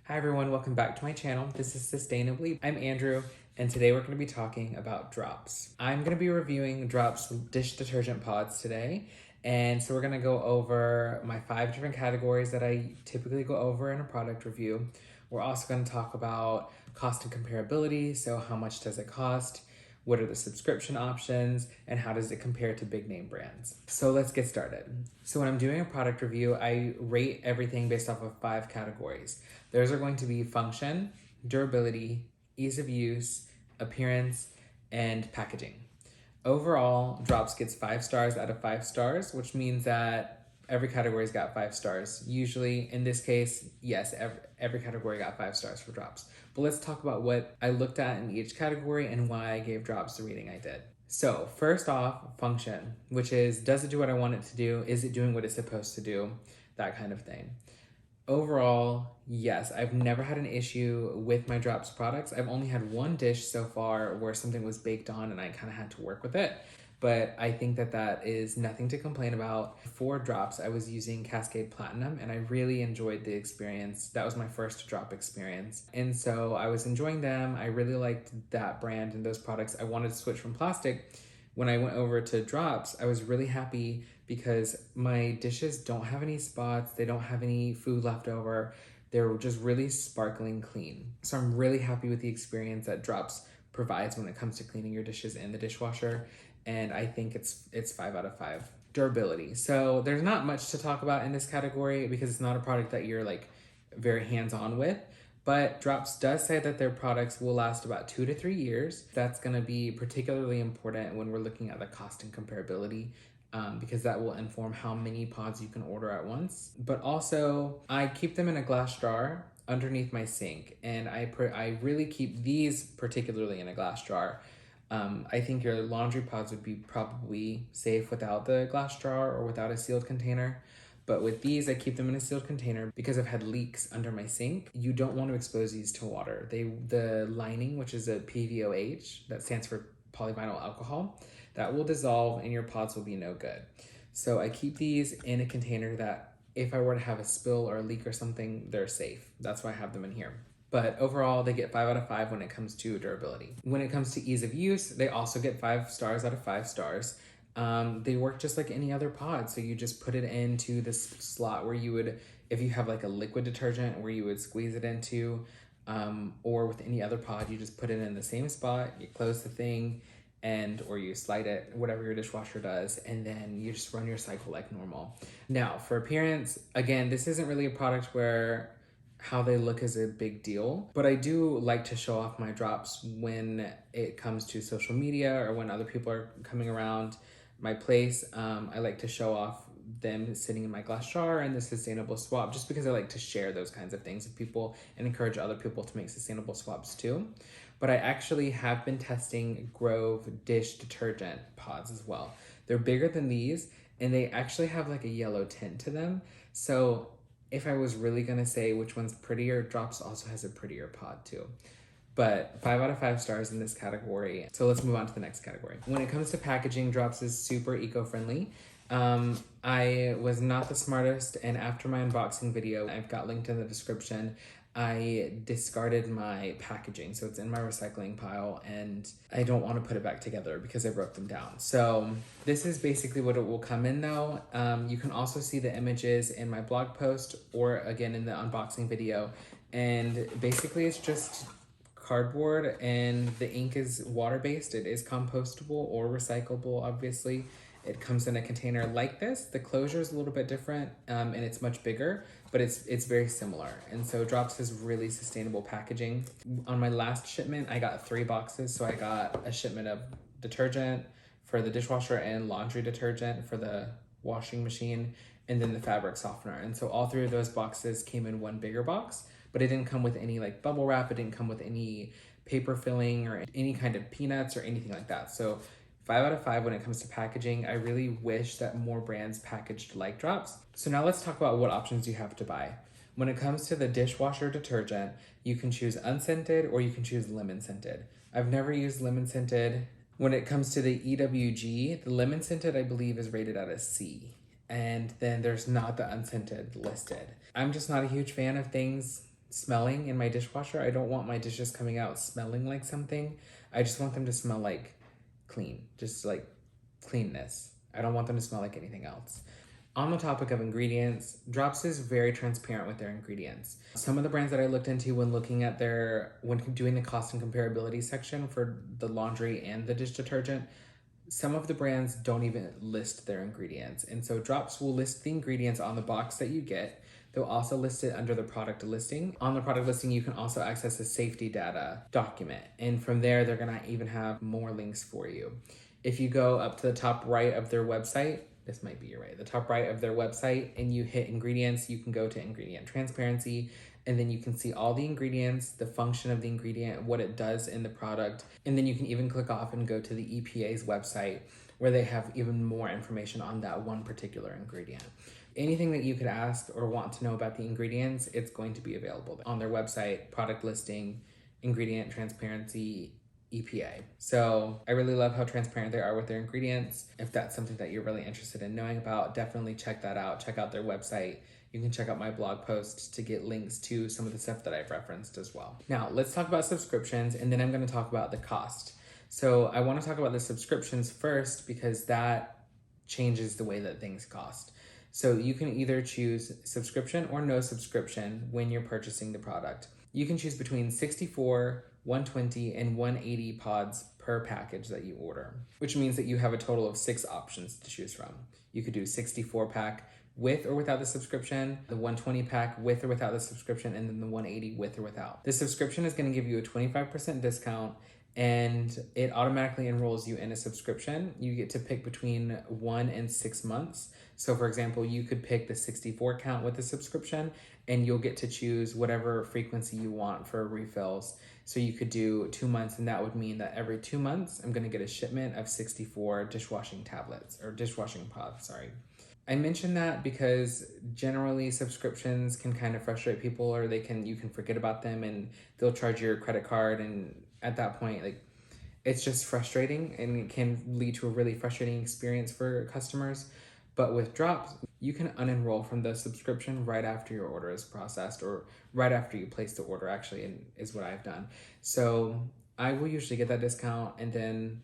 Hi everyone, welcome back to my channel. This is Sustainably. I'm Andrew, and today we're going to be talking about drops. I'm going to be reviewing Drops dish detergent pods today, and so we're going to go over my 5 different categories that I typically go over in a product review. We're also going to talk about cost and comparability, so how much does it cost? What are the subscription options, and how does it compare to big name brands? So let's get started. So when I'm doing a product review, I rate everything based off of 5 categories. Those are going to be function, durability, ease of use, appearance, and packaging. Overall, Drops gets 5 stars out of 5 stars, which means that every category's got 5 stars. Usually, in this case, yes, every category got 5 stars for Drops. But let's talk about what I looked at in each category and why I gave Drops the rating I did. So first off, function, which is, does it do what I want it to do? Is it doing what it's supposed to do? That kind of thing. Overall, yes, I've never had an issue with my Drops products. I've only had one dish so far where something was baked on and I kind of had to work with it. But I think that that is nothing to complain about. For Drops, I was using Cascade Platinum and I really enjoyed the experience. That was my first drop experience. And so I was enjoying them. I really liked that brand and those products. I wanted to switch from plastic. When I went over to Drops, I was really happy because my dishes don't have any spots. They don't have any food left over. They're just really sparkling clean. So I'm really happy with the experience that Drops provides when it comes to cleaning your dishes in the dishwasher. And I think it's 5 out of 5. Durability. So there's not much to talk about in this category because it's not a product that you're like very hands-on with. But Drops does say that their products will last about 2 to 3 years. That's going to be particularly important when we're looking at the cost and comparability, because that will inform how many pods you can order at once. But also, I keep them in a glass jar underneath my sink, and I really keep these particularly in a glass jar. I think your laundry pods would be probably safe without the glass jar or without a sealed container. But with these, I keep them in a sealed container because I've had leaks under my sink. You don't want to expose these to water. The lining, which is a PVOH, that stands for polyvinyl alcohol, that will dissolve and your pods will be no good. So I keep these in a container that if I were to have a spill or a leak or something, they're safe. That's why I have them in here. But overall, they get 5 out of 5 when it comes to durability. When it comes to ease of use, they also get 5 stars out of 5 stars. They work just like any other pod. So you just put it into this slot where you would, if you have like a liquid detergent where you would squeeze it into, or with any other pod, you just put it in the same spot, you close the thing, or you slide it, whatever your dishwasher does, and then you just run your cycle like normal. Now, for appearance, again, this isn't really a product where how they look is a big deal, but I do like to show off my Drops when it comes to social media or when other people are coming around my place. I like to show off them sitting in my glass jar and the sustainable swap, just because I like to share those kinds of things with people and encourage other people to make sustainable swaps too. But I actually have been testing Grove dish detergent pods as well. They're bigger than these and they actually have like a yellow tint to them. So if I was really gonna say which one's prettier, Drops also has a prettier pod too. But 5 out of 5 stars in this category. So let's move on to the next category. When it comes to packaging, Drops is super eco-friendly. I was not the smartest, and after my unboxing video, I've got linked in the description, I discarded my packaging. So it's in my recycling pile and I don't want to put it back together because I broke them down. So this is basically what it will come in though. You can also see the images in my blog post or again in the unboxing video. And basically it's just cardboard and the ink is water-based. It is compostable or recyclable, obviously. It comes in a container like this. The closure is a little bit different and it's much bigger, but it's very similar. And so Drops has really sustainable packaging. On my last shipment, I got 3 boxes. So I got a shipment of detergent for the dishwasher and laundry detergent for the washing machine, and then the fabric softener. And so all 3 of those boxes came in one bigger box, but it didn't come with any like bubble wrap. It didn't come with any paper filling or any kind of peanuts or anything like that. So 5 out of 5 when it comes to packaging. I really wish that more brands packaged like Drops. So now let's talk about what options you have to buy. When it comes to the dishwasher detergent, you can choose unscented or you can choose lemon scented. I've never used lemon scented. When it comes to the EWG, the lemon scented I believe is rated at a C. And then there's not the unscented listed. I'm just not a huge fan of things smelling in my dishwasher. I don't want my dishes coming out smelling like something. I just want them to smell like clean, just like cleanness. I don't want them to smell like anything else. On the topic of ingredients, Drops is very transparent with their ingredients. Some of the brands that I looked into when when doing the cost and comparability section for the laundry and the dish detergent, some of the brands don't even list their ingredients. And so Drops will list the ingredients on the box that you get. They'll also list it under the product listing. On the product listing, you can also access a safety data document. And from there, they're gonna even have more links for you. If you go up to the top right of their website, this might be your right, the top right of their website, and you hit ingredients, you can go to ingredient transparency, and then you can see all the ingredients, the function of the ingredient, what it does in the product. And then you can even click off and go to the EPA's website where they have even more information on that one particular ingredient. Anything that you could ask or want to know about the ingredients, it's going to be available on their website, product listing, ingredient transparency, EPA. So I really love how transparent they are with their ingredients. If that's something that you're really interested in knowing about, definitely check that out. Check out their website. You can check out my blog post to get links to some of the stuff that I've referenced as well. Now, let's talk about subscriptions, and then I'm going to talk about the cost. So I want to talk about the subscriptions first because that changes the way that things cost. So you can either choose subscription or no subscription when you're purchasing the product. You can choose between 64, 120, and 180 pods per package that you order, which means that you have a total of 6 options to choose from. You could do 64 pack with or without the subscription, the 120 pack with or without the subscription, and then the 180 with or without. The subscription is going to give you a 25% discount, and it automatically enrolls you in a subscription. You get to pick between 1 and 6 months. So for example, you could pick the 64 count with the subscription, and you'll get to choose whatever frequency you want for refills. So you could do 2 months, and that would mean that every 2 months, I'm gonna get a shipment of 64 dishwashing tablets, or dishwashing pods, sorry. I mentioned that because generally subscriptions can kind of frustrate people, or you can forget about them and they'll charge your credit card, and at that point, like, it's just frustrating and it can lead to a really frustrating experience for customers. But with Drops, you can unenroll from the subscription right after your order is processed, or right after you place the order, actually, and is what I've done. So I will usually get that discount, and then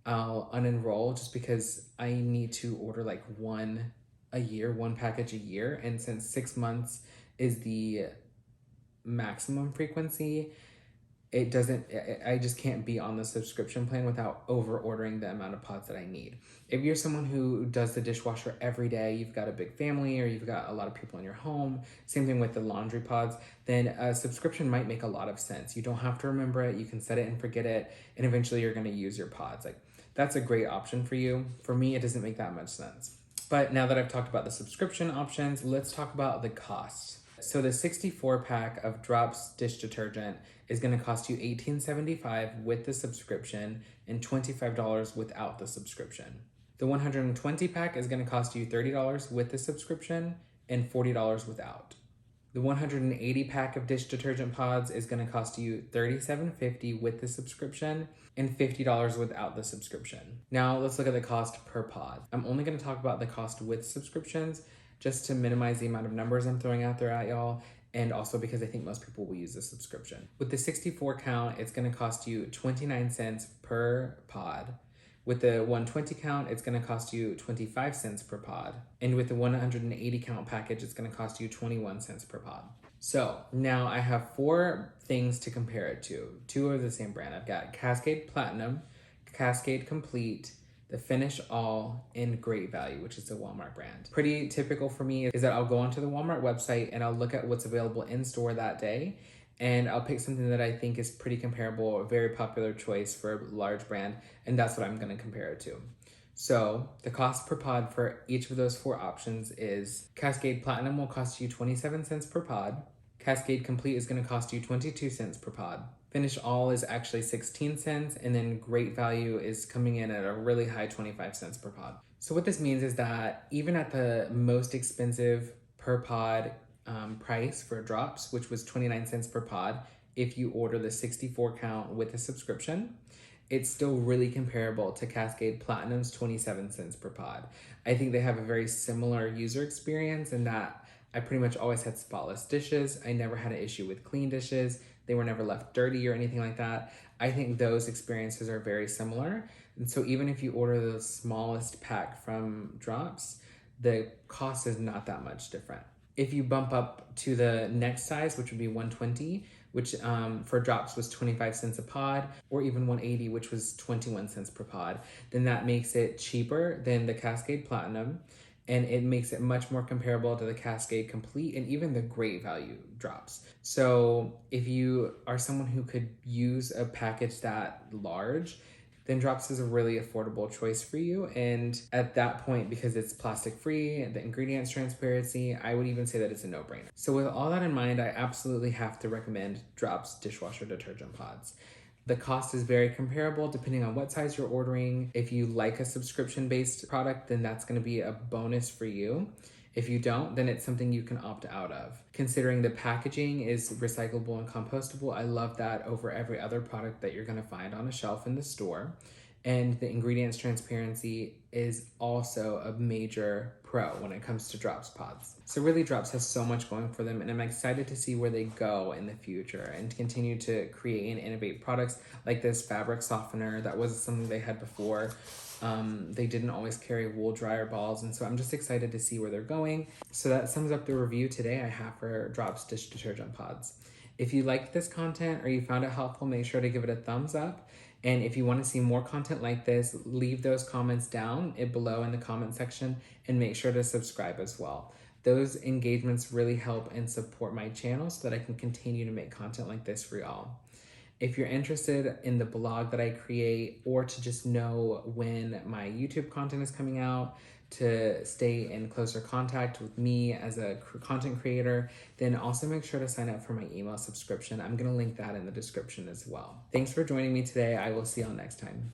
I'll unenroll just because I need to order like one package a year. And since 6 months is the maximum frequency, I just can't be on the subscription plan without over ordering the amount of pods that I need. If you're someone who does the dishwasher every day, you've got a big family, or you've got a lot of people in your home, same thing with the laundry pods, then a subscription might make a lot of sense. You don't have to remember it. You can set it and forget it, and eventually you're going to use your pods. Like, that's a great option for you. For me, it doesn't make that much sense. But now that I've talked about the subscription options, let's talk about the cost. So the 64 pack of Drops dish detergent is going to cost you $18.75 with the subscription and $25 without the subscription. The 120 pack is going to cost you $30 with the subscription and $40 without. The 180 pack of dish detergent pods is going to cost you $37.50 with the subscription and $50 without the subscription. Now let's look at the cost per pod. I'm only going to talk about the cost with subscriptions just to minimize the amount of numbers I'm throwing out there at y'all, and also because I think most people will use the subscription. With the 64 count, it's going to cost you 29 cents per pod. With the 120 count, it's going to cost you 25 cents per pod. And with the 180 count package, it's going to cost you 21 cents per pod. So now I have 4 things to compare it to. 2 are the same brand. I've got Cascade Platinum, Cascade Complete, the Finish All, and Great Value, which is the Walmart brand. Pretty typical for me is that I'll go onto the Walmart website and I'll look at what's available in store that day, and I'll pick something that I think is pretty comparable, a very popular choice for a large brand, and that's what I'm going to compare it to. So the cost per pod for each of those 4 options is Cascade Platinum will cost you 27 cents per pod. Cascade Complete is going to cost you 22 cents per pod. Finish All is actually 16 cents, and then Great Value is coming in at a really high 25 cents per pod. So what this means is that even at the most expensive per pod price for Drops, which was 29 cents per pod, if you order the 64 count with a subscription, it's still really comparable to Cascade Platinum's 27 cents per pod. I think they have a very similar user experience in that I pretty much always had spotless dishes. I never had an issue with clean dishes. They were never left dirty or anything like that. I think those experiences are very similar. And so even if you order the smallest pack from Drops, the cost is not that much different. If you bump up to the next size, which would be 120, which for Drops was 25 cents a pod, or even 180, which was 21 cents per pod, then that makes it cheaper than the Cascade Platinum, and it makes it much more comparable to the Cascade Complete and even the Great Value Drops. So if you are someone who could use a package that large, then Drops is a really affordable choice for you. And at that point, because it's plastic free, the ingredients transparency, I would even say that it's a no-brainer. So with all that in mind, I absolutely have to recommend Drops dishwasher detergent pods. The cost is very comparable depending on what size you're ordering. If you like a subscription-based product, then that's gonna be a bonus for you. If you don't, then it's something you can opt out of. Considering the packaging is recyclable and compostable, I love that over every other product that you're gonna find on a shelf in the store. And the ingredients transparency is also a major pro when it comes to Drops pods. So really Drops has so much going for them, and I'm excited to see where they go in the future and continue to create and innovate products like this fabric softener that was something they had before. They didn't always carry wool dryer balls, and so I'm just excited to see where they're going. So that sums up the review today I have for Drops dish detergent pods. If you liked this content or you found it helpful, make sure to give it a thumbs up. And if you want to see more content like this, leave those comments down below in the comment section, and make sure to subscribe as well. Those engagements really help and support my channel so that I can continue to make content like this for y'all. If you're interested in the blog that I create, or to just know when my YouTube content is coming out, to stay in closer contact with me as a content creator, then also make sure to sign up for my email subscription. I'm going to link that in the description as well. Thanks for joining me today. I will see y'all next time.